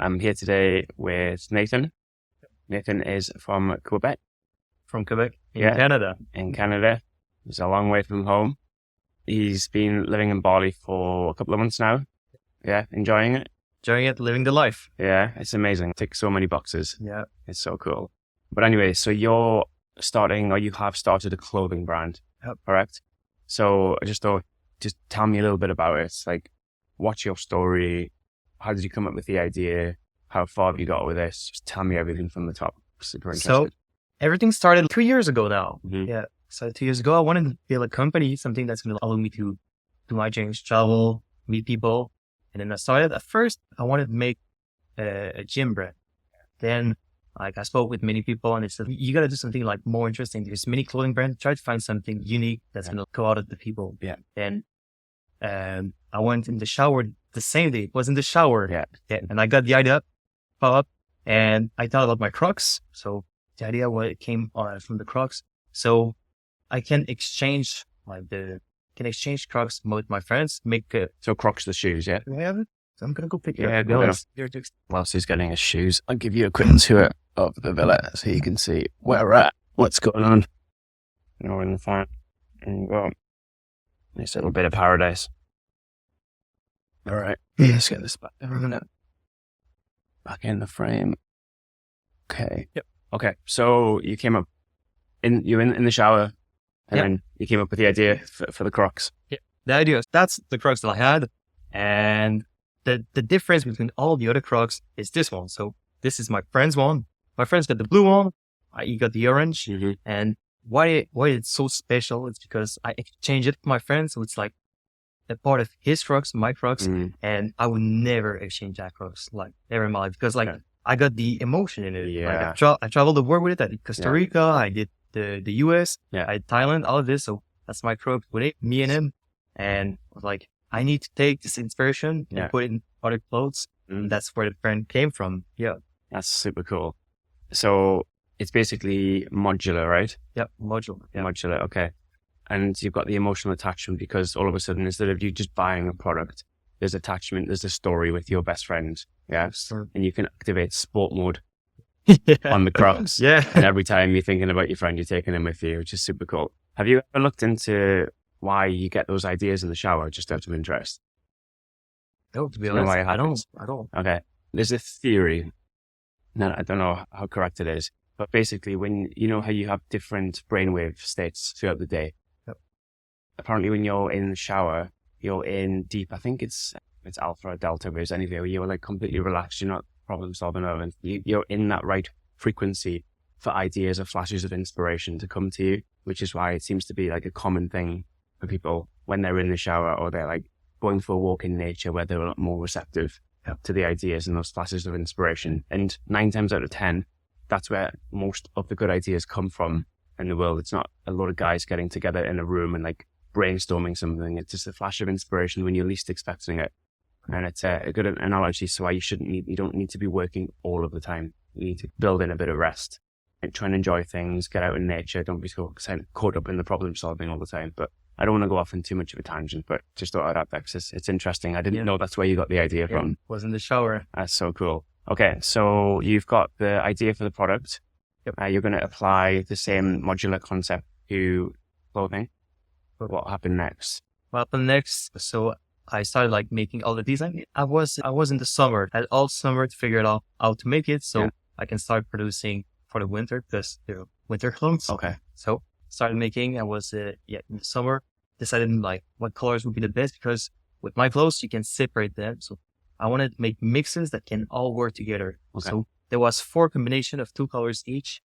I'm here today with Nathan. Nathan is from Quebec. From Quebec in Yeah. Canada. In Canada. He's a long way from home. He's been living in Bali for a couple of months now. Yeah, enjoying it. Enjoying it, living the life. Yeah, it's amazing. Ticks so many boxes. Yeah. It's so cool. But anyway, so you have started a clothing brand, Yep. correct? So I just thought, just tell me a little bit about it. Like, what's your story? How did you come up with the idea? How far have you got with this? Just tell me everything from the top. Super interested. So everything started 2 years ago now. Mhm. Yeah. So 2 years ago, I wanted to build a company, something that's going to allow me to do my dreams, travel, meet people. And then I started, at first, I wanted to make a gym brand. Then I spoke with many people and they said, you got to do something like more interesting. There's many clothing brands. Try to find something unique that's going to go out of the people. Yeah. And I went in the shower the same day. It was in the shower. Yeah. And I got the idea up and I thought about my Crocs. So the idea came from the Crocs. So I can exchange Crocs with my friends, So Crocs the shoes, yeah? Do I have it? So I'm going to go pick it Yeah, up. go on. Whilst he's getting his shoes, I'll give you a quick tour of the villa so you can see where we're at, what's going on. We're in the front. And you go. Nice little bit of paradise. All right. Let's get this back there a minute. Back in the frame. Okay. Yep. Okay. So you came up in the shower and Yep. then you came up with the idea for the Crocs. The idea is that's the Crocs that I had. And the difference between all the other Crocs is this one. So this is my friend's one. My friend's got the blue one. He got the orange. Mm-hmm. And why it's so special is because I exchanged it with my friend. So it's like a part of his Crocs, my Crocs. Mm-hmm. And I would never exchange that Crocs, like never in my life, because Okay. I got the emotion in it. Yeah. Like I traveled the world with it. I did Costa Yeah. Rica. I did the US. Yeah. I did Thailand, all of this. So that's my Crocs with it, me and him. And I was like, I need to take this inspiration Yeah. and put it in other clothes. Mm. And that's where the brand came from. Yeah. That's super cool. So it's basically modular, right? Yep. Module. Yeah. Modular, okay. And you've got the emotional attachment because all of a sudden, instead of you just buying a product, there's attachment, there's a story with your best friend. Yeah. So- And you can activate sport mode on the Crocs. Yeah. And every time you're thinking about your friend, you're taking him with you, which is super cool. Have you ever looked into why you get those ideas in the shower just out of interest? No, to be Do you know honest, why it I don't. happens? I don't. Okay. There's a theory. No, I don't know how correct it is, but basically when, you know how you have different brainwave states throughout the day. Yep. Apparently when you're in the shower, you're in deep, I think it's alpha or delta waves anyway, where you're like completely relaxed. You're not problem solving and you're in that right frequency for ideas or flashes of inspiration to come to you, which is why it seems to be like a common thing for people when they're in the shower or they're like going for a walk in nature where they're a lot more receptive to the ideas and those flashes of inspiration. And 9 times out of 10, that's where most of the good ideas come from in the world. It's not a lot of guys getting together in a room and like brainstorming something. It's just a flash of inspiration when you're least expecting it. And it's a good analogy. So why you don't need to be working all of the time. You need to build in a bit of rest and try and enjoy things, get out in nature. Don't be so caught up in the problem solving all the time. But I don't want to go off in too much of a tangent, but just thought I'd add that because it's interesting. I didn't know that's where you got the idea from. Was in the shower. That's so cool. Okay, so you've got the idea for the product. Yep. You're going to apply the same modular concept to clothing. But what happened next? What happened next? So I started like making all the design. I was in the summer. I had all summer to figure it out how to make it, so I can start producing for the winter because they're winter clothes. Okay. So started making. I was in the summer. Decided like what colors would be the best because with my clothes you can separate them. So I wanted to make mixes that can all work together. Okay. So there was 4 combination of 2 colors each.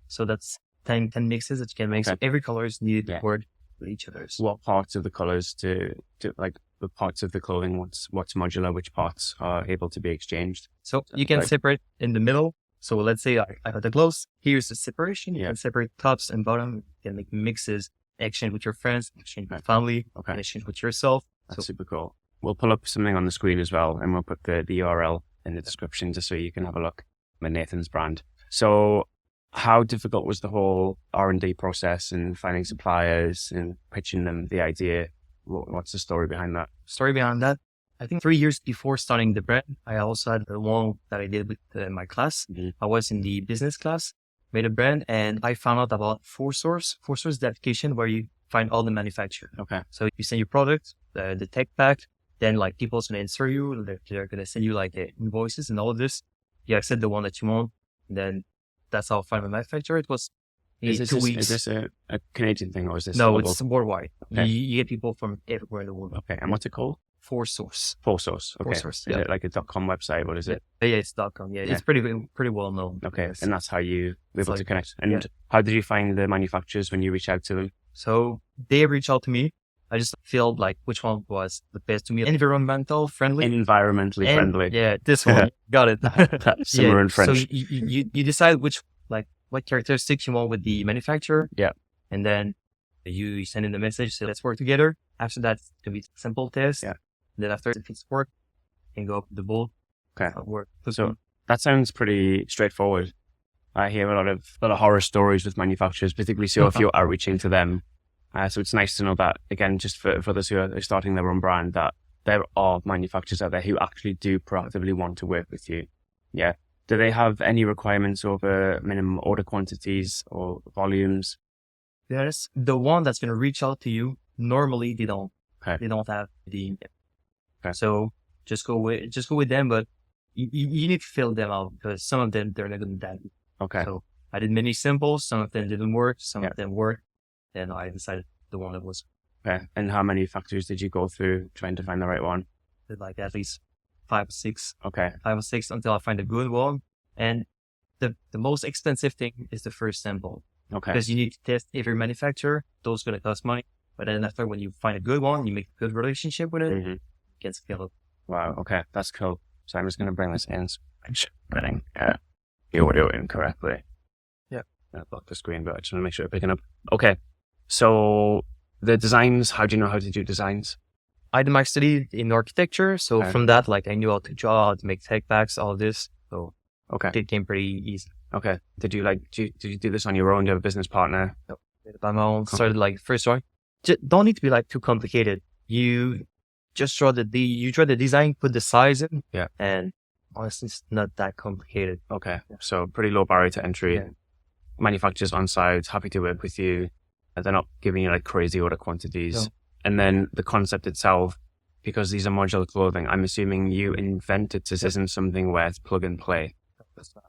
So that's 10 mixes that you can make. Okay. So every color is needed to work with each other's. What parts of the colors to like the parts of the clothing? What's modular? Which parts are able to be exchanged? So you can separate in the middle. So let's say I got the clothes. Here's the separation. You can separate tops and bottom. You can make mixes, exchange with your friends, exchange with family, and exchange with yourself. That's super cool. We'll pull up something on the screen as well, and we'll put the URL in the description just so you can have a look at Nathan's brand. So how difficult was the whole R&D process and finding suppliers and pitching them the idea? What's the story behind that? Story behind that? I think 3 years before starting the brand, I also had the one that I did with my class. I was in the business class, made a brand, and I found out about ForSource. ForSource is the application where you find all the manufacturer. Okay. So you send your product, the tech pack, then like people's going to answer you. They're going to send you like invoices and all of this. You accept the one that you want. Then that's how I find the manufacturer. It was Is 2 weeks. this a Canadian thing or is this No, global? it's worldwide. Okay. You get people from everywhere in the world. Okay. And what's it called? ForSource. ForSource. Okay. ForSource, Is yeah. it like a .com website? What is it? Yeah, it's .com. Yeah, it's pretty well known. Okay. Yes. And that's how you were able like- to connect. And how did you find the manufacturers when you reached out to them? So they reached out to me. I just felt like which one was the best to me. Environmental friendly. Environmentally friendly. Yeah, this one. Got it. Similar in French. So you decide what characteristics you want with the manufacturer. Yeah. And then you send in the message, say, let's work together. After that, it's going to be a simple test. Yeah. Then after if it's work, you can go up the bowl. Okay. Work. So that sounds pretty straightforward. I hear a lot of horror stories with manufacturers, particularly so if you're outreaching to them. So it's nice to know that, again, just for those who are starting their own brand, that there are manufacturers out there who actually do proactively want to work with you. Yeah. Do they have any requirements over minimum order quantities or volumes? There's the one that's going to reach out to you. Normally, they don't. Okay. They don't have the. Okay. So just go with them, but you need to fill them out because some of them they're not going to do. Okay. So I did many samples. Some of them didn't work. Some of them worked. Then I decided the one that was. Okay. And how many factories did you go through trying to find the right one? Like at least 5 or 6. Okay. 5 or 6 until I find a good one. And the most expensive thing is the first sample. Okay. Because you need to test every manufacturer. Those going to cost money. But then after, when you find a good one, you make a good relationship with it, you can scale up. Wow. Okay. That's cool. So I'm just going to bring this in. Getting the audio in correctly. Yeah. I blocked the screen, but I just want to make sure I'm picking up. Okay. So the designs, how do you know how to do designs? I did my study in architecture. So from that, like I knew how to draw, how to make tech packs, all this. So it came pretty easy. Okay. Did you do this on your own? Do you have a business partner? No. Did it by my own. Started like first drawing. Don't need to be like too complicated. You just draw the design, put the size in. Yeah. And honestly, it's not that complicated. Okay. So pretty low barrier to entry. Yeah. Manufacturers on site, happy to work with you. They're not giving you like crazy order quantities. No. And then the concept itself, because these are modular clothing, I'm assuming you invented this isn't something where it's plug and play.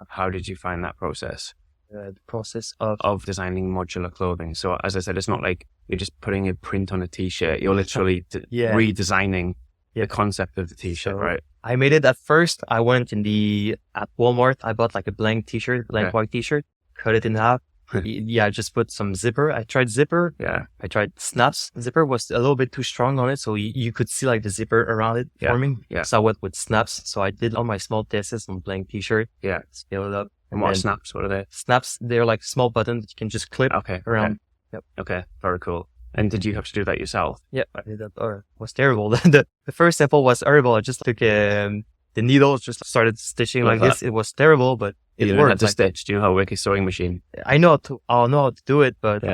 How did you find that process? The process of designing modular clothing. So as I said, it's not like you're just putting a print on a t-shirt. You're literally redesigning the concept of the t-shirt, right? I made it at first. I went at Walmart. I bought like a blank t-shirt, white t-shirt, cut it in half. I just put some zipper. I tried zipper. Yeah. I tried snaps. Zipper was a little bit too strong on it. So you could see like the zipper around it forming. Yeah. So I went with snaps. So I did all my small tests on blank t-shirt. Yeah. Scale it up. And what snaps? What are they? Snaps, they're like small buttons that you can just clip around. Okay. Yep. Okay. Very cool. And did you have to do that yourself? Yeah, I did that. It was terrible. The first sample was horrible. I just took the needles, just started stitching like this. It was terrible, but it worked. You had to stitch. Do you know how to work a sewing machine? I'll know how to do it, but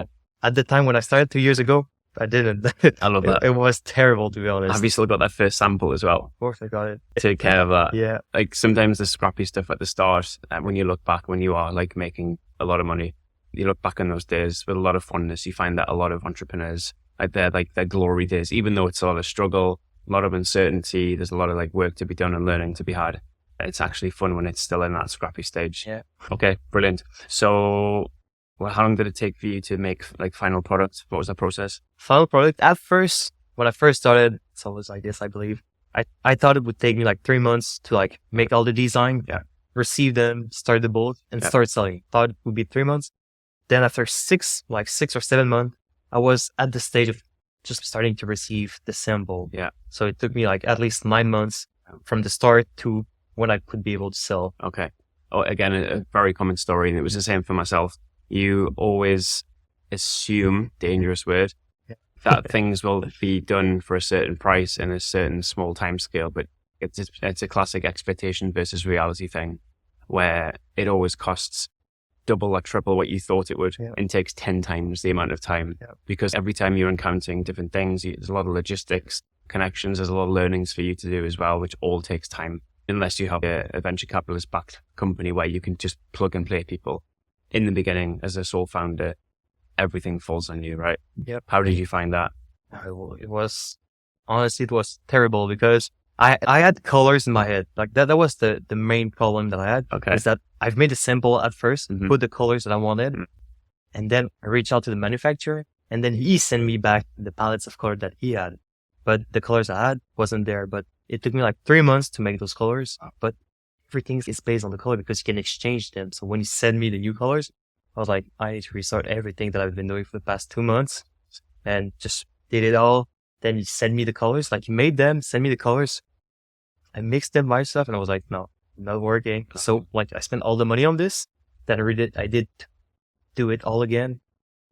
at the time when I started 2 years ago, I didn't. I love that. It was terrible, to be honest. Have you still got that first sample as well? Of course, I got it. Take care of that. Yeah. Like sometimes the scrappy stuff at the start, when you look back, when you are like making a lot of money, you look back on those days with a lot of fondness. You find that a lot of entrepreneurs, their glory days, even though it's a lot of struggle, a lot of uncertainty, there's a lot of like work to be done and learning to be had. It's actually fun when it's still in that scrappy stage. Yeah. Okay, brilliant. So how long did it take for you to make like final product? What was the process? Final product, at first, when I first started, it's always like this, I believe. I thought it would take me like 3 months to like make all the design, receive them, start the boat, and start selling. Thought it would be 3 months. Then after 6 or 7 months, I was at the stage of just starting to receive the sample. Yeah. So it took me like at least 9 months from the start to when I could be able to sell. Okay. Oh, again, a very common story, and it was the same for myself. You always assume, dangerous word, that things will be done for a certain price in a certain small time scale, but it's a classic expectation versus reality thing, where it always costs double or triple what you thought it would, Yeah. and takes 10 times the amount of time. Yeah. Because every time you're encountering different things, there's a lot of logistics, connections, there's a lot of learnings for you to do as well, which all takes time. Unless you have a venture capitalist backed company where you can just plug and play people. In the beginning, as a sole founder, everything falls on you, right? Yep. How did you find that? It was, honestly, it was terrible because I had colors in my head. Like that was the main problem that I had. Okay. Is that I've made a sample at first, Mhm. put the colors that I wanted, Mhm. and then I reached out to the manufacturer, and then he sent me back the palettes of color that he had. But the colors I had wasn't there. But it took me like 3 months to make those colors. But everything is based on the color because you can exchange them. So when you send me the new colors, I was like, I need to restart everything that I've been doing for the past 2 months, and just did it all. Then you send me the colors, like you made them, send me the colors. I mixed them myself, and I was like, no, not working. So like I spent all the money on this. Then I did do it all again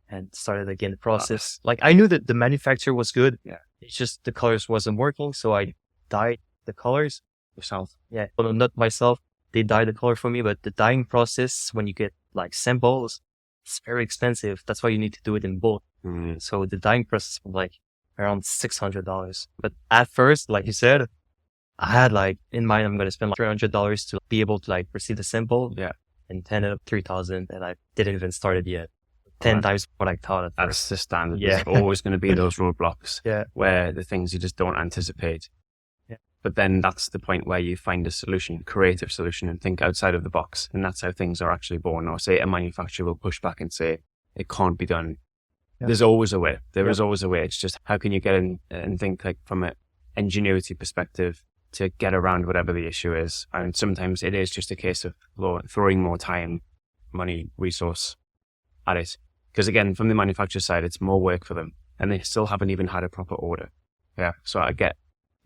and started again the process. Like I knew that the manufacturer was good. Yeah. It's just the colors wasn't working. So I dyed the colors. Yourself? Yeah. Well, not myself. They dye the color for me, but the dyeing process, when you get like samples, it's very expensive. That's why you need to do it in bulk. Mm. So the dyeing process was like around $600. But at first, like you said, I had like in mind, I'm going to spend like $300 to be able to like receive the sample. Yeah. And 10 up 3,000, and I didn't even start it yet. 10 Right. times what I thought at first. That's the standard. Yeah. There's always going to be those roadblocks Yeah. where the things you just don't anticipate. Yeah. But then that's the point where you find a solution, creative solution, and think outside of the box. And that's how things are actually born. Or say a manufacturer will push back and say, it can't be done. Yeah. There's always a way. There Yeah. is always a way. It's just how can you get in and think like from an ingenuity perspective to get around whatever the issue is. And sometimes it is just a case of throwing more time, money, resource at it. Because again, from the manufacturer side, it's more work for them and they still haven't even had a proper order. Yeah. So I get,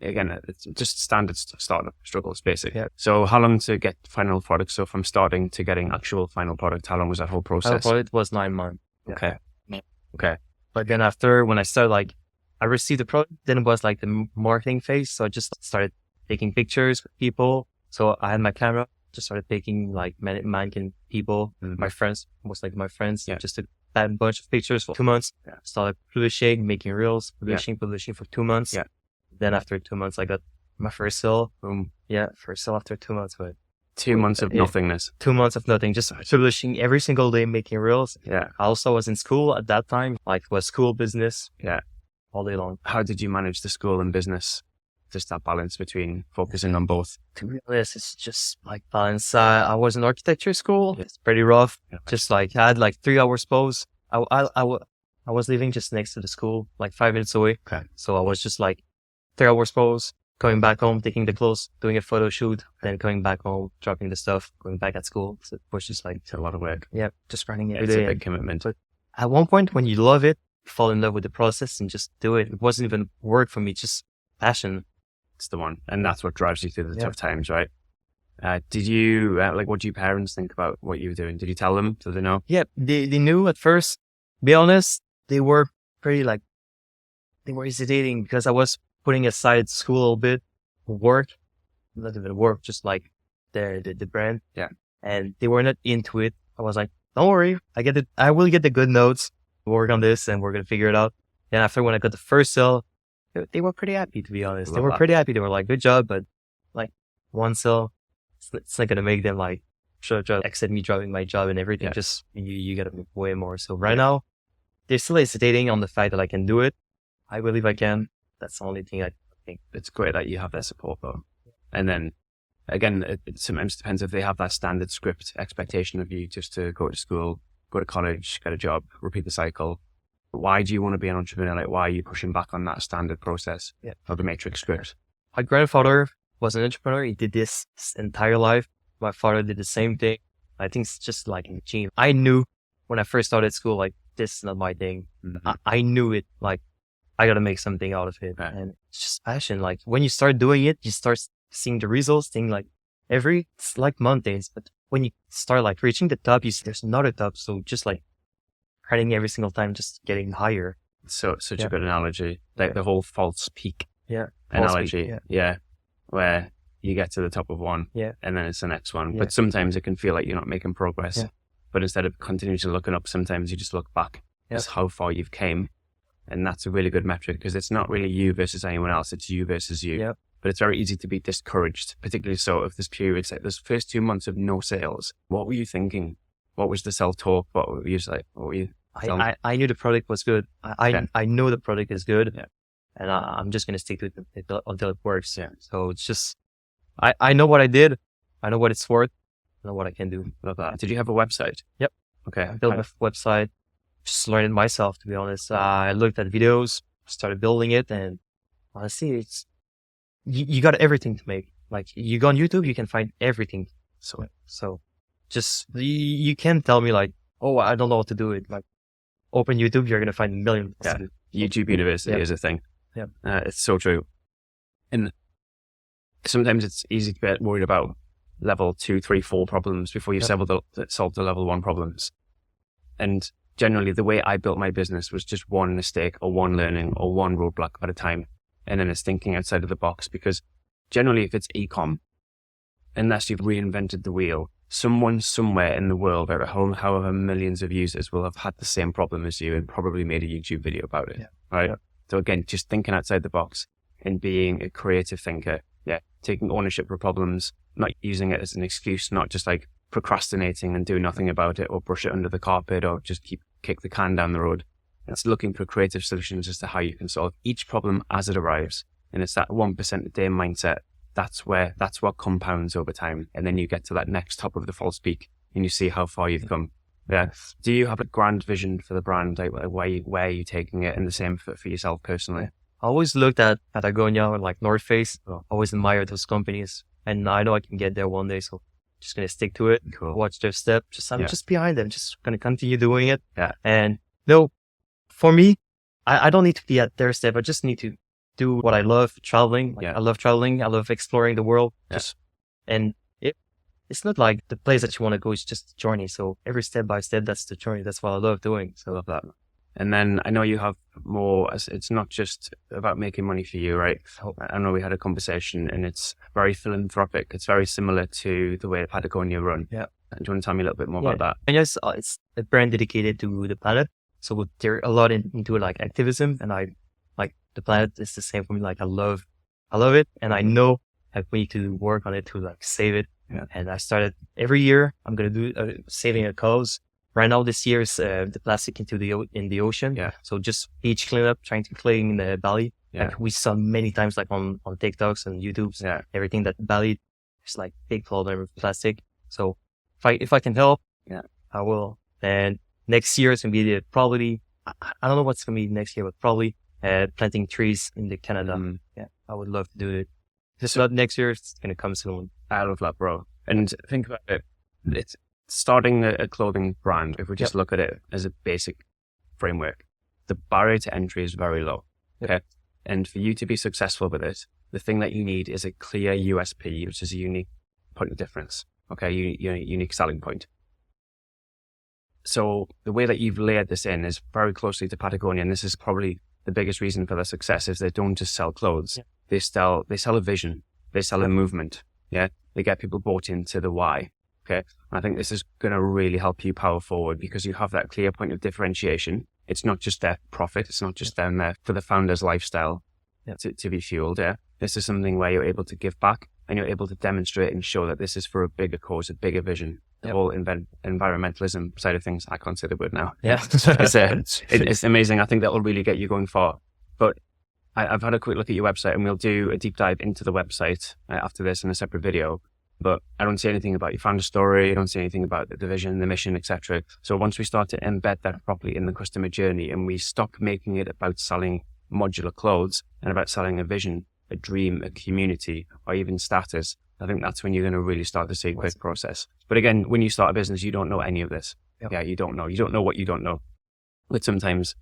again, it's just standard startup struggles basically. Yeah. So how long to get final product? So from starting to getting actual final product, how long was that whole process? It was 9 months. Okay. Yeah. Okay. But then after, when I started, like, I received the product, then it was like the marketing phase. So I just started taking pictures with people. So I had my camera, just started taking like mannequin people, my friends, most like my friends, Yeah. just took a bunch of pictures for 2 months. Yeah. Started publishing, making reels, publishing for 2 months. Yeah. Then after 2 months, I got my first sale. Boom. Yeah, first sale after 2 months. But 2 months of nothingness. 2 months of nothing, just publishing every single day, making reels. Yeah. I also was in school at that time, like was school business. Yeah. All day long. How did you manage the school and business? Just that balance between focusing on both. To be honest, it's just like balance. I was in architecture school. It's pretty rough. Yeah. Just like I had like 3 hours pause. I was living just next to the school, like 5 minutes away. Okay. So I was just like 3 hours pause, going back home, taking the clothes, doing a photo shoot, then going back home, dropping the stuff, going back at school. So it was just like, It's a lot of work. yeah, just running every It's day. a big commitment. But at one point when you love it, you fall in love with the process and just do it. It wasn't even work for me, just passion. It's the one. And that's what drives you through the Yeah. tough times, right? Did you, what do your parents think about what you were doing? Did you tell them? Did they know? Yeah, they knew at first. Be honest, they were pretty like, they were hesitating because I was putting aside school a little bit, work, not even work, just like the brand. Yeah. And they were not into it. I was like, don't worry, I will get the good notes, work on this, and we're going to figure it out. And after when I got the first sale, they were pretty happy, to be honest. They were pretty happy. They were like, good job, but like one sale, it's not going to make them like, sure, accept me dropping my job and everything. Yeah. Just, you got to make way more. So right now, they're still hesitating on the fact that I can do it. I believe I can. That's the only thing I think. It's great that you have their support though. And then again, it sometimes depends if they have that standard script expectation of you just to go to school, go to college, get a job, repeat the cycle. Why do you want to be an entrepreneur? Like, why are you pushing back on that standard process of the matrix script? My grandfather was an entrepreneur. He did this his entire life. My father did the same thing. I think it's just like in the gene. I knew when I first started school, like, this is not my thing. Mm-hmm. I knew it. Like, I got to make something out of it. Right. And it's just passion. Like, when you start doing it, you start seeing the results, seeing like it's like mountains. But when you start like reaching the top, you see there's another top. So just like riding every single time, just getting higher. So such a good analogy. Like the whole false peak False analogy. peak, Yeah. Where you get to the top of one and then it's the next one. Yeah. But sometimes it can feel like you're not making progress. Yeah. But instead of continuously looking up, sometimes you just look back as how far you've came. And that's a really good metric because it's not really you versus anyone else. It's you versus you. Yep. But it's very easy to be discouraged, particularly so if there's periods like those first 2 months of no sales. What were you thinking? What was the self-talk? What were you like? What were you? I knew the product was good. I know the product is good. Yeah. And I'm just going to stick with it until it works. Yeah. So it's just, I know what I did. I know what it's worth. I know what I can do. Love that. Did you have a website? Yep. Okay. I built a website, just learned it myself, to be honest. I looked at videos, started building it. And honestly, it's, you got everything to make. Like you go on YouTube, you can find everything. So just, you can't tell me like, oh, I don't know what to do. It like open YouTube, you're going to find a million. Yeah. YouTube University is a thing. Yeah. It's so true. And sometimes it's easy to get worried about level 2, 3, 4 problems before you've solved the level 1 problems. And generally the way I built my business was just one mistake or one learning or one roadblock at a time. And then it's thinking outside of the box, because generally if it's e-com, unless you've reinvented the wheel, someone somewhere in the world, however millions of users, will have had the same problem as you and probably made a YouTube video about it. Right? So again, just thinking outside the box and being a creative thinker. Taking ownership for problems, not using it as an excuse, not just like procrastinating and do nothing about it or brush it under the carpet or just kick the can down the road. It's looking for creative solutions as to how you can solve each problem as it arrives. And it's that 1% a day mindset. That's what compounds over time. And then you get to that next top of the false peak and you see how far you've come. Yeah. Do you have a grand vision for the brand? Like where are you taking it, and the same for yourself personally? I always looked at Patagonia or like North Face. Always admired those companies, and I know I can get there one day. So just gonna stick to it. Cool. Watch their step. I'm just behind them. Just gonna continue doing it. Yeah. And for me, I don't need to be at their step. I just need to do what I love, traveling. I love traveling. I love exploring the world. And it's not like the place that you want to go. It's just a journey. So every step by step, that's the journey. That's what I love doing. So I love that. And then I know you have more, it's not just about making money for you, right? I know we had a conversation and it's very philanthropic. It's very similar to the way Patagonia run. Yeah. Do you want to tell me a little bit more about that? And yes, it's a brand dedicated to the planet. So they're a lot into like activism, and I like the planet is the same for me. Like I love it. And I know that we need to work on it to like save it. Yeah. And I started every year, I'm going to do saving a cause. Right now, this year is the plastic in the ocean. Yeah. So just beach cleanup, trying to clean the Bali. Yeah. Like we saw many times, like on TikToks and YouTubes. Yeah. Everything that Bali is like big problem with plastic. So if I can help, I will. And next year is gonna be probably I don't know what's gonna be next year, but probably planting trees in the Canada. Yeah, I would love to do it. Just not next year. It's gonna come soon. I love that, bro. And think about it. It's starting a clothing brand. If we just look at it as a basic framework, the barrier to entry is very low. Okay. And for you to be successful with it, the thing that you need is a clear USP, which is a unique point of difference. Okay. Unique selling point. So the way that you've layered this in is very closely to Patagonia. And this is probably the biggest reason for their success is they don't just sell clothes. They sell a vision. They sell a movement. Yeah. They get people bought into the why. Okay. And I think this is going to really help you power forward because you have that clear point of differentiation. It's not just their profit. It's not just them there for the founder's lifestyle to be fueled. Yeah. This is something where you're able to give back and you're able to demonstrate and show that this is for a bigger cause, a bigger vision. The whole environmentalism side of things, I can't say the word now. Yeah. It's amazing. I think that will really get you going far. But I've had a quick look at your website and we'll do a deep dive into the website after this in a separate video. But I don't see anything about your founder story. I don't see anything about the vision, the mission, etc. So once we start to embed that properly in the customer journey and we stop making it about selling modular clothes and about selling a vision, a dream, a community, or even status, I think that's when you're going to really start to see a quick process. But again, when you start a business, you don't know any of this. Yeah, you don't know. You don't know what you don't know. But sometimes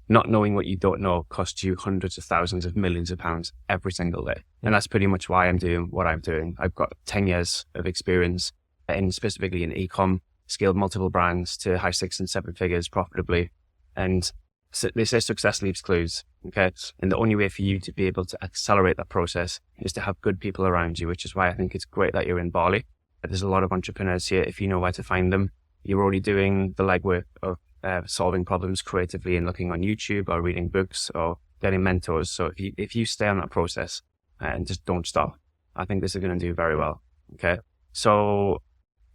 not knowing what you don't know costs you hundreds of thousands of millions of pounds every single day. And that's pretty much why I'm doing what I'm doing. I've got 10 years of experience specifically in e-com, scaled multiple brands to high 6 and 7 figures profitably. And so they say success leaves clues. Okay. And the only way for you to be able to accelerate that process is to have good people around you, which is why I think it's great that you're in Bali. There's a lot of entrepreneurs here. If you know where to find them, you're already doing the legwork of solving problems creatively and looking on YouTube or reading books or getting mentors. So if you stay on that process and just don't stop, I think this is going to do very well. Okay. So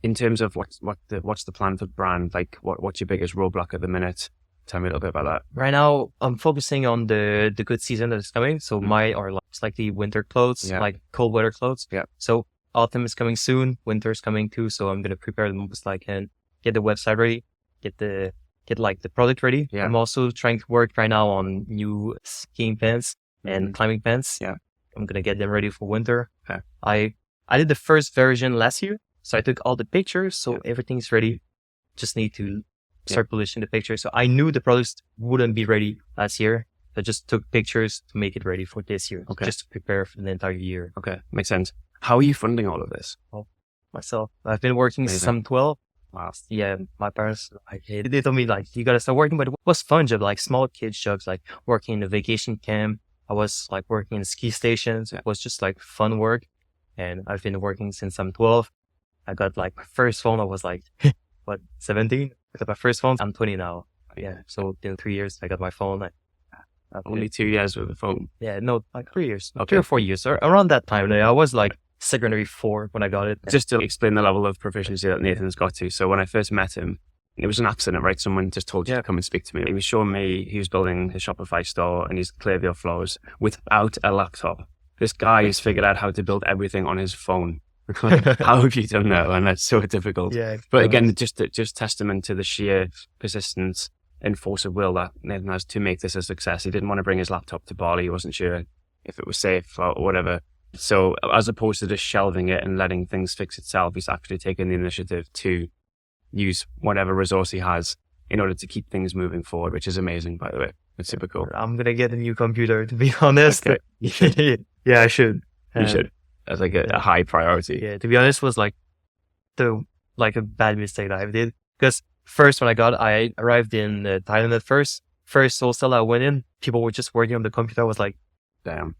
in terms of what's the plan for the brand? Like what's your biggest roadblock at the minute? Tell me a little bit about that. Right now, I'm focusing on the good season that is coming. So my are like slightly winter clothes, like cold weather clothes. Yeah. So autumn is coming soon. Winter is coming too. So I'm gonna prepare the most I can, get the website ready, get like the product ready. Yeah. I'm also trying to work right now on new skiing pants and climbing pants. Yeah. I'm gonna get them ready for winter. Okay. I did the first version last year, so I took all the pictures, so everything's ready. Just need to start publishing the pictures. So I knew the products wouldn't be ready last year. I just took pictures to make it ready for this year, just to prepare for the entire year. Okay, makes sense. How are you funding all of this? Myself, I've been working since I'm 12. Wow. Yeah, my parents, they told me like, you gotta start working, but it was fun job, like small kids jobs, like working in a vacation camp. I was like working in ski stations. It was just like fun work. And I've been working since I'm 12. I got like my first phone. I was like, 17? I got my first phone. I'm 20 now. Yeah. So in 3 years, I got my phone. Only 2 years with the phone. Yeah, no, like 3 years, 3 or 4 years. Or around that time, I was like secondary 4 when I got it. Just to explain the level of proficiency that Nathan's got to. So when I first met him, it was an accident, right? Someone just told you to come and speak to me. He was showing me, he was building his Shopify store and his Clearview flows without a laptop. This guy has figured out how to build everything on his phone. How have you done that? And that's so difficult. Yeah. But again, just testament to the sheer persistence and force of will that Nathan has to make this a success. He didn't want to bring his laptop to Bali. He wasn't sure if it was safe or whatever. So as opposed to just shelving it and letting things fix itself, he's actually taken the initiative to use whatever resource he has in order to keep things moving forward, which is amazing, by the way. It's super cool. I'm going to get a new computer, to be honest. Okay. You should. Yeah, I should. You should. That's like a high priority. Yeah, to be honest, was like a bad mistake that I did. Because first, when I arrived in Thailand at first hostel I went in, people were just working on the computer. I was like, Damn.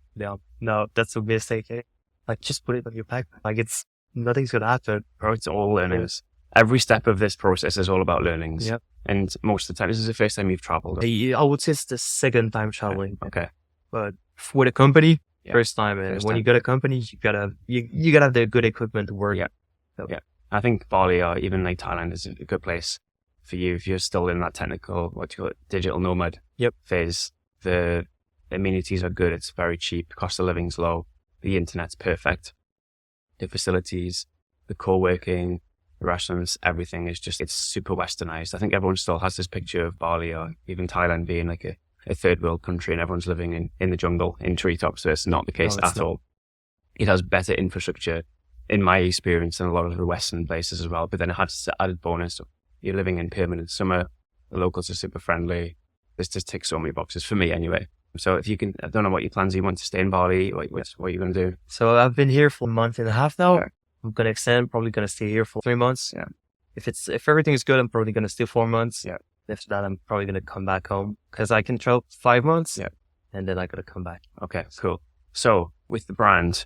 No, that's a mistake. Eh? Like, just put it on your backpack. Like, nothing's going to happen. Bro, it's all learnings. Every step of this process is all about learnings. Yep. And most of the time, this is the first time you've traveled. I would say it's the second time traveling. Okay. But with a company, first time. And when you got a company, you gotta have the good equipment to work. Yeah. Yeah. I think Bali or even like Thailand is a good place for you if you're still in that technical, digital nomad phase. The amenities are good. It's very cheap. Cost of living's low. The internet's perfect. The facilities, the co-working, the restaurants, everything is just, it's super westernized. I think everyone still has this picture of Bali or even Thailand being like a third world country and everyone's living in the jungle, in treetops. So it's not the case at all. It has better infrastructure, in my experience, than a lot of the Western places as well. But then it has the added bonus of you're living in permanent summer. The locals are super friendly. This just ticks so many boxes for me anyway. So if you can, I don't know what your plans are. You want to stay in Bali? What are you going to do? So I've been here for a month and a half now. Okay. I'm going to extend, probably going to stay here for 3 months. Yeah. If everything is good, I'm probably going to stay 4 months. Yeah. After that, I'm probably going to come back home because I can travel 5 months. Yeah. And then I got to come back. Okay, cool. So with the brand,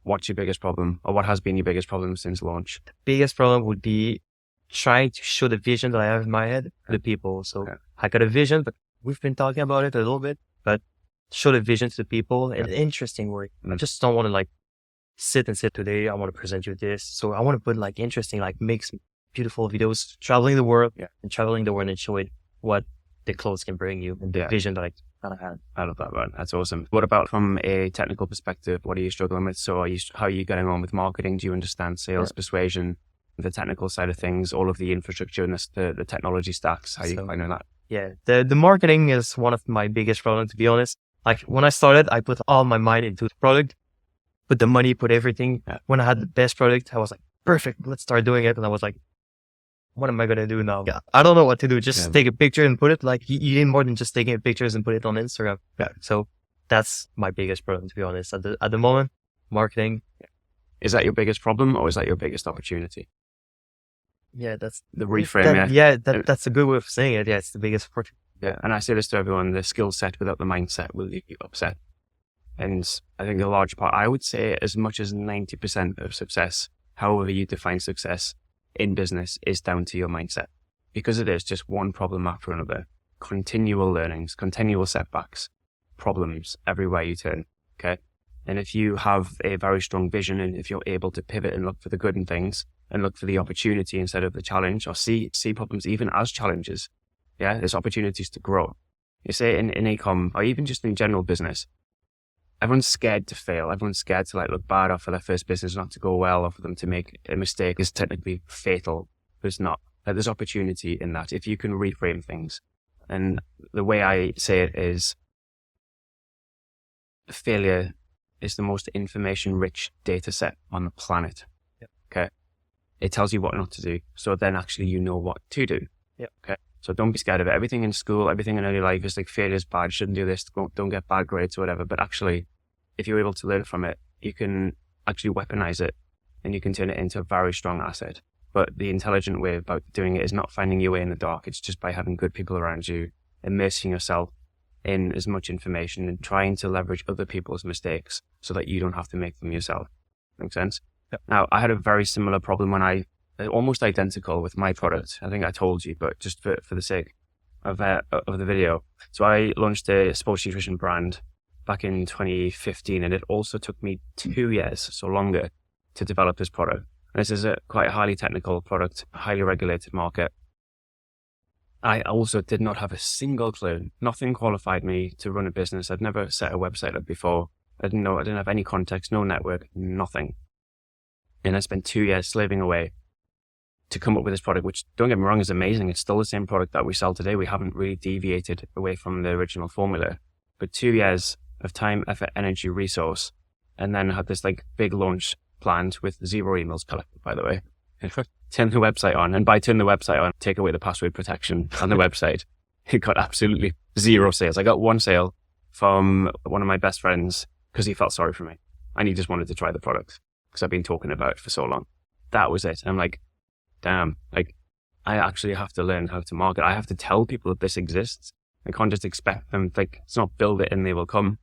what's your biggest problem or what has been your biggest problem since launch? The biggest problem would be trying to show the vision that I have in my head to the people. So I got a vision, but we've been talking about it a little bit, but show the vision to the people in an interesting way. I just don't want to like sit and say today, I want to present you this. So I want to put like interesting, like make some beautiful videos, traveling the world and showing what the clothes can bring you and the vision that I kind of had. I love that, man. That's awesome. What about from a technical perspective? What are you struggling with? So how are you getting on with marketing? Do you understand sales, persuasion, the technical side of things, all of the infrastructure and the technology stacks? How are you finding that? Yeah, the marketing is one of my biggest problems, to be honest. Like when I started, I put all my mind into the product, put the money, put everything. Yeah. When I had the best product, I was like, perfect, let's start doing it. And I was like, what am I going to do now? Yeah. I don't know what to do. Just take a picture and put it. Like you need more than just taking pictures and put it on Instagram. Yeah. So that's my biggest problem, to be honest. At the moment, marketing. Is that your biggest problem or is that your biggest opportunity? Yeah, that's the reframe. That's a good way of saying it. Yeah, it's the biggest opportunity. Yeah, and I say this to everyone, the skill set without the mindset will leave you upset. And I think a large part, I would say as much as 90% of success, however you define success, in business is down to your mindset, because it is just one problem after another, continual learnings, continual setbacks, problems everywhere you turn. Okay. And if you have a very strong vision, and if you're able to pivot and look for the good in things and look for the opportunity instead of the challenge, or see problems even as challenges, yeah, there's opportunities to grow. You say in e-com, or even just in general business, everyone's scared to fail. Everyone's scared to look bad, or for their first business not to go well, or for them to make a mistake is technically fatal, but it's not. There's opportunity in that if you can reframe things. And the way I say it is, failure is the most information-rich data set on the planet. Yep. Okay. It tells you what not to do. So then actually you know what to do. Yep. Okay. So don't be scared of it. Everything in school, everything in early life is failure is bad, shouldn't do this, don't get bad grades or whatever. But actually, if you're able to learn from it, you can actually weaponize it and you can turn it into a very strong asset. But the intelligent way about doing it is not finding your way in the dark. It's just by having good people around you, immersing yourself in as much information and trying to leverage other people's mistakes so that you don't have to make them yourself. Make sense? Yep. Now, I had a very similar problem almost identical with my product. I think I told you, but just for the sake of the video. So I launched a sports nutrition brand back in 2015, and it also took me 2 years, so longer, to develop this product. And this is a quite highly technical product, a highly regulated market. I also did not have a single clue. Nothing qualified me to run a business. I'd never set a website up before. I didn't have any context, no network, nothing. And I spent 2 years slaving away to come up with this product, which, don't get me wrong, is amazing. It's still the same product that we sell today. We haven't really deviated away from the original formula. But 2 years of time, effort, energy, resource, and then had this big launch planned with 0 emails collected, by the way. Turn the website on, and by turn the website on, take away the password protection on the website. It got absolutely 0 sales. I got 1 sale from one of my best friends because he felt sorry for me and he just wanted to try the product because I've been talking about it for so long. That was it. I'm like, damn, I actually have to learn how to market. I have to tell people that this exists. I can't just expect them, it's not build it and they will come.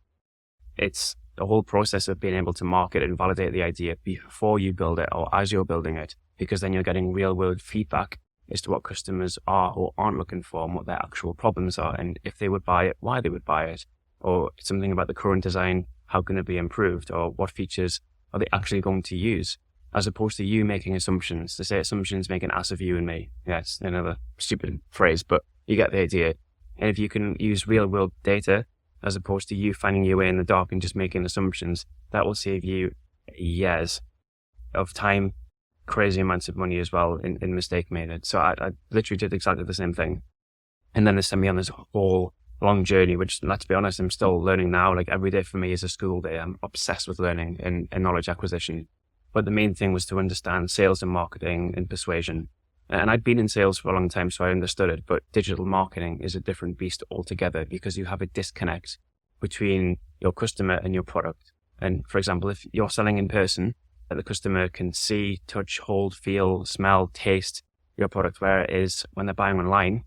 It's the whole process of being able to market and validate the idea before you build it or as you're building it, because then you're getting real world feedback as to what customers are or aren't looking for and what their actual problems are, and if they would buy it, why they would buy it, or something about the current design, how can it be improved, or what features are they actually going to use, as opposed to you making assumptions. To say assumptions make an ass of you and me. Yeah, it's another stupid phrase, but you get the idea. And if you can use real world data as opposed to you finding your way in the dark and just making assumptions, that will save you years of time, crazy amounts of money as well in mistake made. So I literally did exactly the same thing. And then they sent me on this whole long journey, which, let's be honest, I'm still learning now. Every day for me is a school day. I'm obsessed with learning and knowledge acquisition. But the main thing was to understand sales and marketing and persuasion. And I'd been in sales for a long time, so I understood it. But digital marketing is a different beast altogether because you have a disconnect between your customer and your product. And for example, if you're selling in person, the customer can see, touch, hold, feel, smell, taste your product, where it is when they're buying online,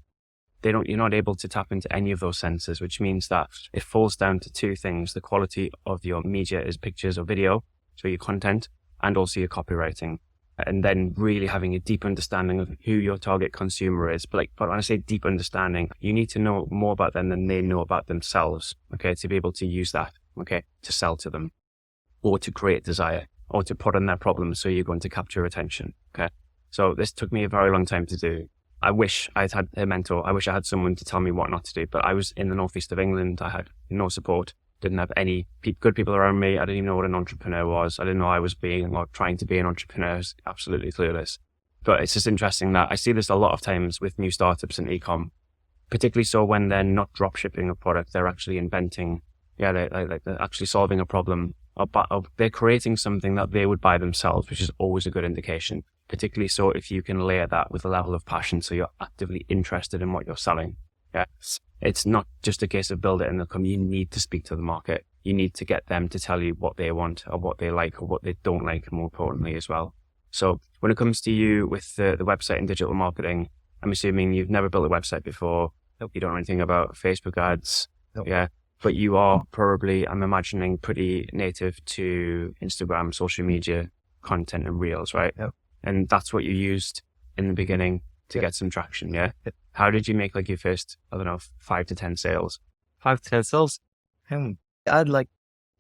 you're not able to tap into any of those senses, which means that it falls down to 2 things: the quality of your media as pictures or video, so your content, and also your copywriting. And then really having a deep understanding of who your target consumer is. But when I say deep understanding, you need to know more about them than they know about themselves, okay, to be able to use that, okay, to sell to them or to create desire or to put on their problems so you're going to capture attention, okay? So this took me a very long time to do. I wish I'd had a mentor. I wish I had someone to tell me what not to do, but I was in the northeast of England. I had no support. Didn't have any good people around me. I didn't even know what an entrepreneur was. I didn't know I was being or trying to be an entrepreneur. I was absolutely clueless. But it's just interesting that I see this a lot of times with new startups in e-com, particularly so when they're not drop shipping a product, they're actually inventing, they're actually solving a problem, or they're creating something that they would buy themselves, which is always a good indication, particularly so if you can layer that with a level of passion so you're actively interested in what you're selling. Yes. It's not just a case of build it and they'll come. You need to speak to the market. You need to get them to tell you what they want or what they like or what they don't like, more importantly as well. So when it comes to you with the website and digital marketing, I'm assuming you've never built a website before. Nope. You don't know anything about Facebook ads. Nope. Yeah. But you are probably, I'm imagining, pretty native to Instagram, social media content and reels, right? Yep. And that's what you used in the beginning to get some traction. Yeah. How did you make like your first, I don't know, 5 to 10 sales? 5 to 10 sales. I had like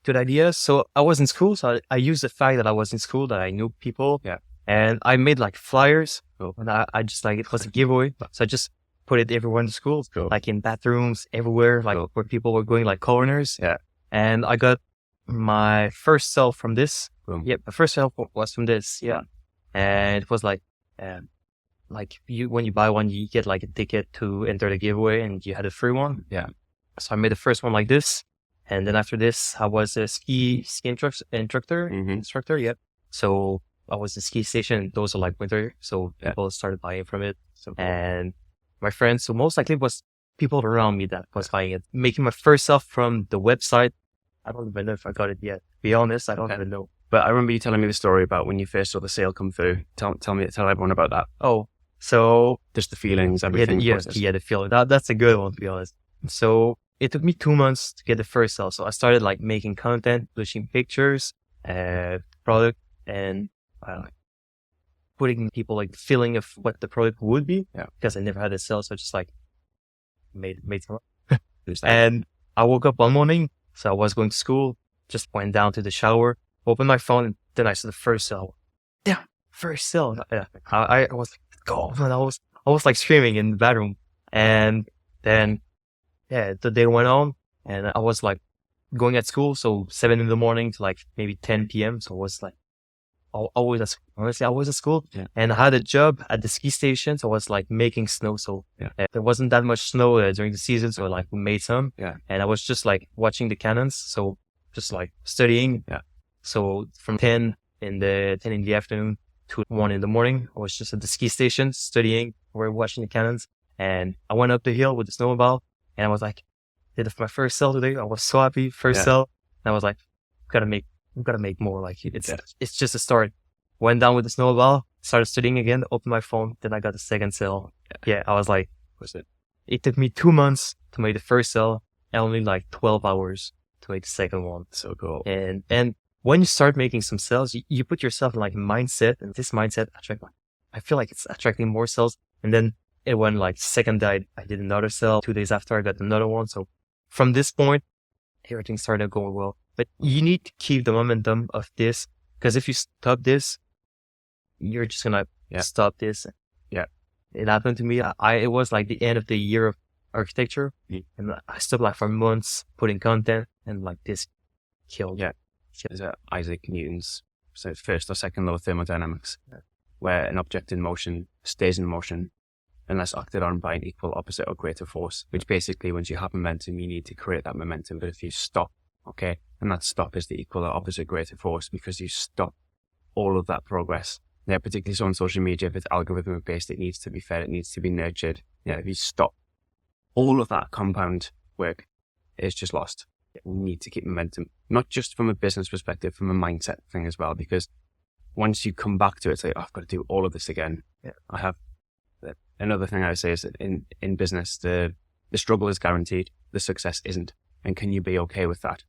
good ideas. So I was in school. So I used the fact that I was in school, that I knew people. Yeah. And I made like flyers. Cool. And I just like, it was a giveaway. So I just put it everywhere in the school, Cool. like in bathrooms, everywhere, like Cool. where people were going, like corners. Yeah. And I got my first sale from this. Boom. Yep. The first sale was from this. Yeah. And it was like when you buy one, you get like a ticket to enter the giveaway, and you had a free one. Yeah. So I made the first one like this. And then after this, I was a ski instructor. Mm-hmm. Yep. So I was in ski station. Those are like winter. So people started buying from it. So cool. And my friends, so most likely it was people around me that was buying it. Making my first sale from the website. I don't even know if I got it yet. To be honest, I don't even know. But I remember you telling me the story about when you first saw the sale come through. Tell everyone about that. Oh, so just the feelings, everything. Yeah, the feeling. That's a good one, to be honest. So it took me 2 months to get the first sale. So I started like making content, publishing pictures, product, and putting people like the feeling of what the product would be. Yeah. Because I never had a sale, so I just like made some. And I woke up one morning, so I was going to school, just went down to the shower, opened my phone, and then I saw the first sale. Yeah, first sale. Yeah. I was like, go, and I was like screaming in the bathroom. And then, yeah, the day went on, and I was like going at school, so 7 a.m. to like maybe 10 p.m. So I was like, always at school. Yeah. And I had a job at the ski station, so I was like making snow. So there wasn't that much snow during the season, so like we made some. Yeah. And I was just like watching the cannons, so just like studying. Yeah. So from 10 in the afternoon to 1 a.m, I was just at the ski station studying. We're watching the cannons, and I went up the hill with the snowball, and I was like, did my first sale today. I was so happy. First sale. And I was like, we've got to make more. Like it's just a start. Went down with the snowball, started studying again, opened my phone. Then I got the second sale. Yeah. I was like, it took me 2 months to make the first sale, and only like 12 hours to make the second one. So cool. And when you start making some sales, you put yourself in like a mindset, and this mindset I feel like it's attracting more sales. And then it went like second died. I did another sale. 2 days after, I got another one. So from this point, everything started going well. But you need to keep the momentum of this, because if you stop this, you're just gonna stop this. Yeah. It happened to me. It was like the end of the year of architecture, and I stopped like for months putting content, and like this killed. Yeah. There's Isaac Newton's first or second law of thermodynamics, where an object in motion stays in motion unless acted on by an equal, opposite, or greater force, which basically, once you have momentum, you need to create that momentum. But if you stop, and that stop is the equal or opposite greater force, because you stop all of that progress. Yeah, particularly so on social media, if it's algorithm based, it needs to be fed, it needs to be nurtured. Yeah, if you stop, all of that compound work is just lost. We need to keep momentum, not just from a business perspective, from a mindset thing as well, because once you come back to it, it's like, I've got to do all of this again. Yeah. I have another thing I would say is that in business, the struggle is guaranteed, the success isn't. And can you be okay with that?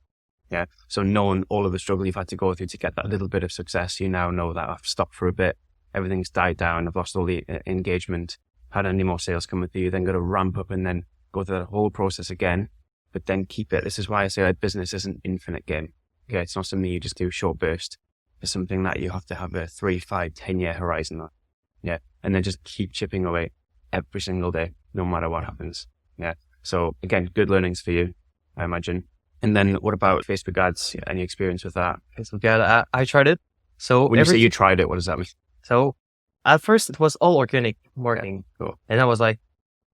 Yeah. So knowing all of the struggle you've had to go through to get that little bit of success, you now know that I've stopped for a bit, everything's died down, I've lost all the engagement, had any more sales coming through, then got to ramp up and then go through that whole process again, but then keep it. This is why I say that business is an infinite game. Okay. It's not something you just do short burst. It's something that you have to have a 3, 5, 10-year horizon on. Yeah. And then just keep chipping away every single day, no matter what happens. Yeah. So again, good learnings for you, I imagine. And then what about Facebook ads? Any experience with that? Facebook ad, I tried it. So when you say you tried it, what does that mean? So at first it was all organic marketing. Yeah, cool. And I was like,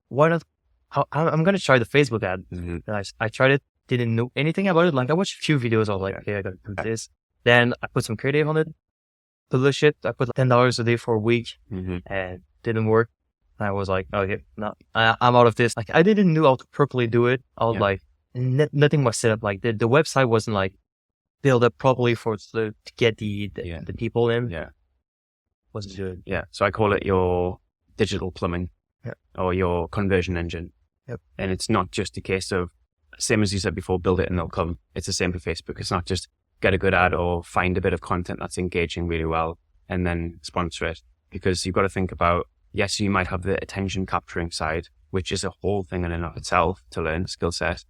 why not? I'm going to try the Facebook ad. Mm-hmm. And I tried it, didn't know anything about it. Like I watched a few videos. I was like, okay, I got to do this. Then I put some creative on it, publish it. I put like $10 a day for a week, and it didn't work. And I was like, okay, no, I'm out of this. Like I didn't know how to properly do it. I was like, nothing was set up. Like the website wasn't like built up properly to get the people in. Yeah. Wasn't good. Yeah. So I call it your digital plumbing or your conversion engine. Yep. And it's not just a case of, same as you said before, build it and they'll come. It's the same for Facebook. It's not just get a good ad or find a bit of content that's engaging really well and then sponsor it. Because you've got to think about Yes, you might have the attention capturing side, which is a whole thing in and of itself to learn skill set,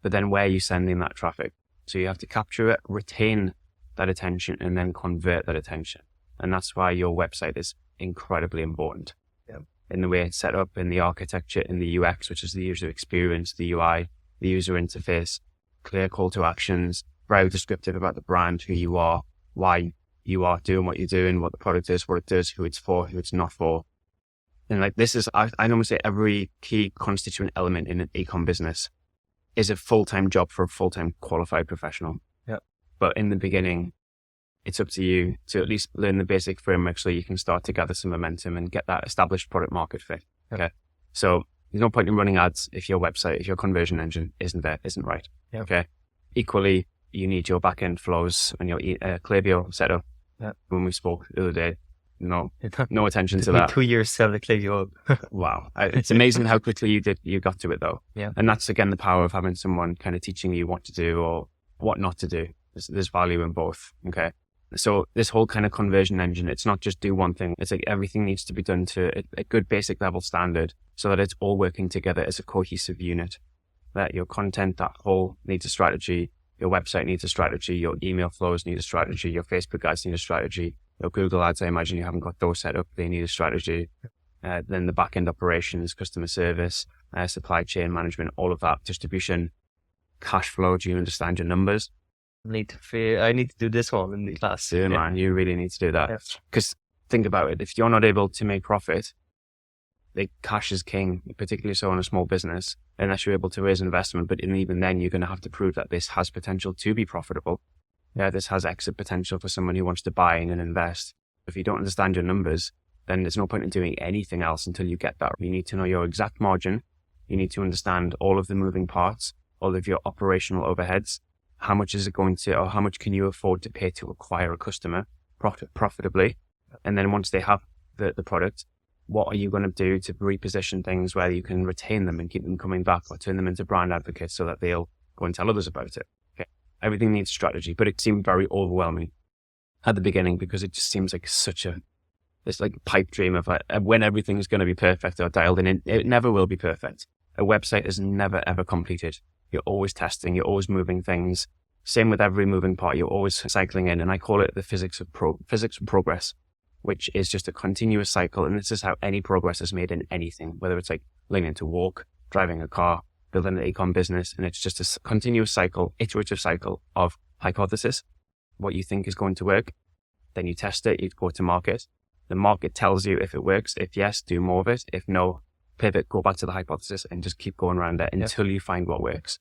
but then where are you sending that traffic? So you have to capture it, retain that attention, and then convert that attention. And that's why your website is incredibly important. Yeah. In the way it's set up, in the architecture, in the UX, which is the user experience, the UI, the user interface, clear call to actions, very descriptive about the brand, who you are, why you are doing what you're doing, what the product is, what it does, who it's for, who it's not for. And like this is, I normally say every key constituent element in an e-com business is a full-time job for a full-time qualified professional. Yeah. But in the beginning, it's up to you to at least learn the basic framework so you can start to gather some momentum and get that established product market fit. Yeah. Okay. So there's no point in running ads if your website, if your conversion engine isn't right. Yeah. Okay. Equally, you need your back-end flows and your Klaviyo setup. Yeah. When we spoke the other day, no attention to Took me that. 2 years to have the Klaviyo up. Wow. It's amazing how quickly you got to it though. Yeah. And that's again, the power of having someone kind of teaching you what to do or what not to do. There's value in both. Okay. So this whole kind of conversion engine, it's not just do one thing. It's like everything needs to be done to a good basic level standard so that it's all working together as a cohesive unit. That your content, that whole needs a strategy. Your website needs a strategy. Your email flows need a strategy. Your Facebook ads need a strategy. Your Google ads, I imagine you haven't got those set up. They need a strategy. Then the back-end operations, customer service, supply chain management, all of that, distribution, cash flow. Do you understand your numbers? I need to do this one in the class. Yeah, man, you really need to do that. Yes. Because think about it. If you're not able to make profit, like cash is king, particularly so in a small business, unless you're able to raise investment. But even then, you're going to have to prove that this has potential to be profitable. Yeah, this has exit potential for someone who wants to buy in and invest. If you don't understand your numbers, then there's no point in doing anything else until you get that. You need to know your exact margin. You need to understand all of the moving parts, all of your operational overheads. How much is it going to, or how much can you afford to pay to acquire a customer profitably? And then once they have the product, what are you going to do to reposition things where you can retain them and keep them coming back or turn them into brand advocates so that they'll go and tell others about it? Okay. Everything needs strategy, but it seemed very overwhelming at the beginning because it just seems like this like pipe dream of when everything's going to be perfect or dialed in. It never will be perfect. A website is never, ever completed. You're always testing. You're always moving things. Same with every moving part. You're always cycling in. And I call it the physics of progress, which is just a continuous cycle. And this is how any progress is made in anything, whether it's like learning to walk, driving a car, building an e-com business. And it's just a continuous cycle, iterative cycle of hypothesis, what you think is going to work. Then you test it. You go to market. The market tells you if it works. If yes, do more of it. If no, pivot, go back to the hypothesis and just keep going around it until you find what works.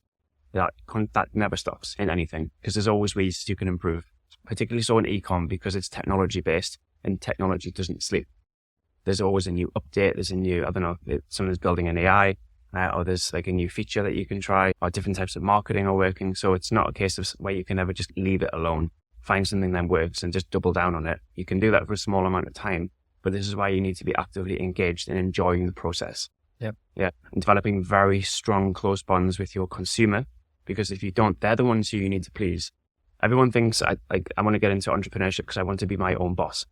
That never stops in anything because there's always ways you can improve, particularly so in e-com because it's technology based and technology doesn't sleep. There's always a new update. There's a new, I don't know, someone's building an AI or there's like a new feature that you can try or different types of marketing are working. So it's not a case of where you can ever just leave it alone, find something that works and just double down on it. You can do that for a small amount of time. But this is why you need to be actively engaged in enjoying the process. Yep. Yeah. And developing very strong, close bonds with your consumer, because if you don't, they're the ones who you need to please. Everyone thinks I want to get into entrepreneurship because I want to be my own boss.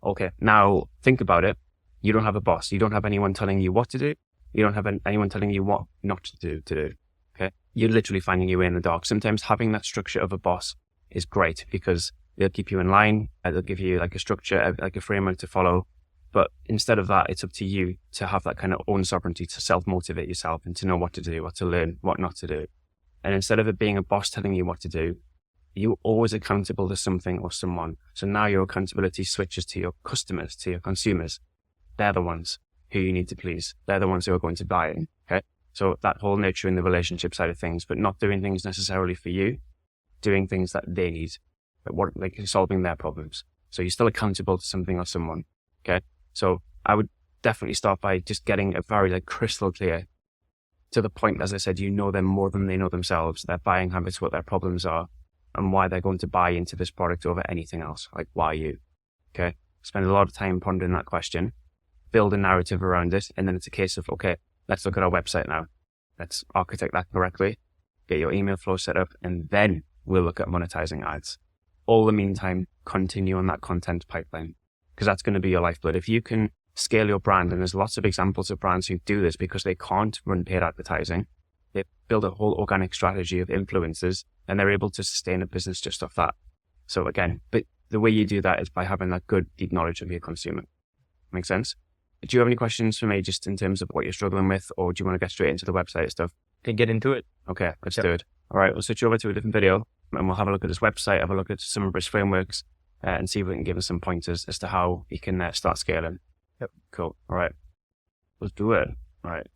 Okay. Now think about it. You don't have a boss. You don't have anyone telling you what to do. You don't have anyone telling you what not to do. Okay. You're literally finding your way in the dark. Sometimes having that structure of a boss is great because they'll keep you in line. They'll give you like a structure, like a framework to follow. But instead of that, it's up to you to have that kind of own sovereignty to self-motivate yourself and to know what to do, what to learn, what not to do. And instead of it being a boss telling you what to do, you're always accountable to something or someone. So now your accountability switches to your customers, to your consumers. They're the ones who you need to please. They're the ones who are going to buy it. Okay. So that whole nurturing the relationship side of things, but not doing things necessarily for you, doing things that they need. Like solving their problems. So you're still accountable to something or someone. Okay. So I would definitely start by just getting a very crystal clear to the point, as I said, you know them more than they know themselves, their buying habits, what their problems are, and why they're going to buy into this product over anything else. Like, why you? Okay. Spend a lot of time pondering that question, build a narrative around it. And then it's a case of, okay, let's look at our website now. Let's architect that correctly, get your email flow set up, and then we'll look at monetizing ads. All the meantime, continue on that content pipeline. because that's going to be your lifeblood. If you can scale your brand, and there's lots of examples of brands who do this because they can't run paid advertising, they build a whole organic strategy of influencers, and they're able to sustain a business just off that. So again, but the way you do that is by having that good, deep knowledge of your consumer. Make sense? Do you have any questions for me just in terms of what you're struggling with, or do you want to get straight into the website stuff? Can get into it. Okay, let's do it. All right, we'll switch over to a different video and we'll have a look at his website, have a look at some of his frameworks, and see if we can give him some pointers as to how he can start scaling. Yep. Cool. All right, let's do it. All right.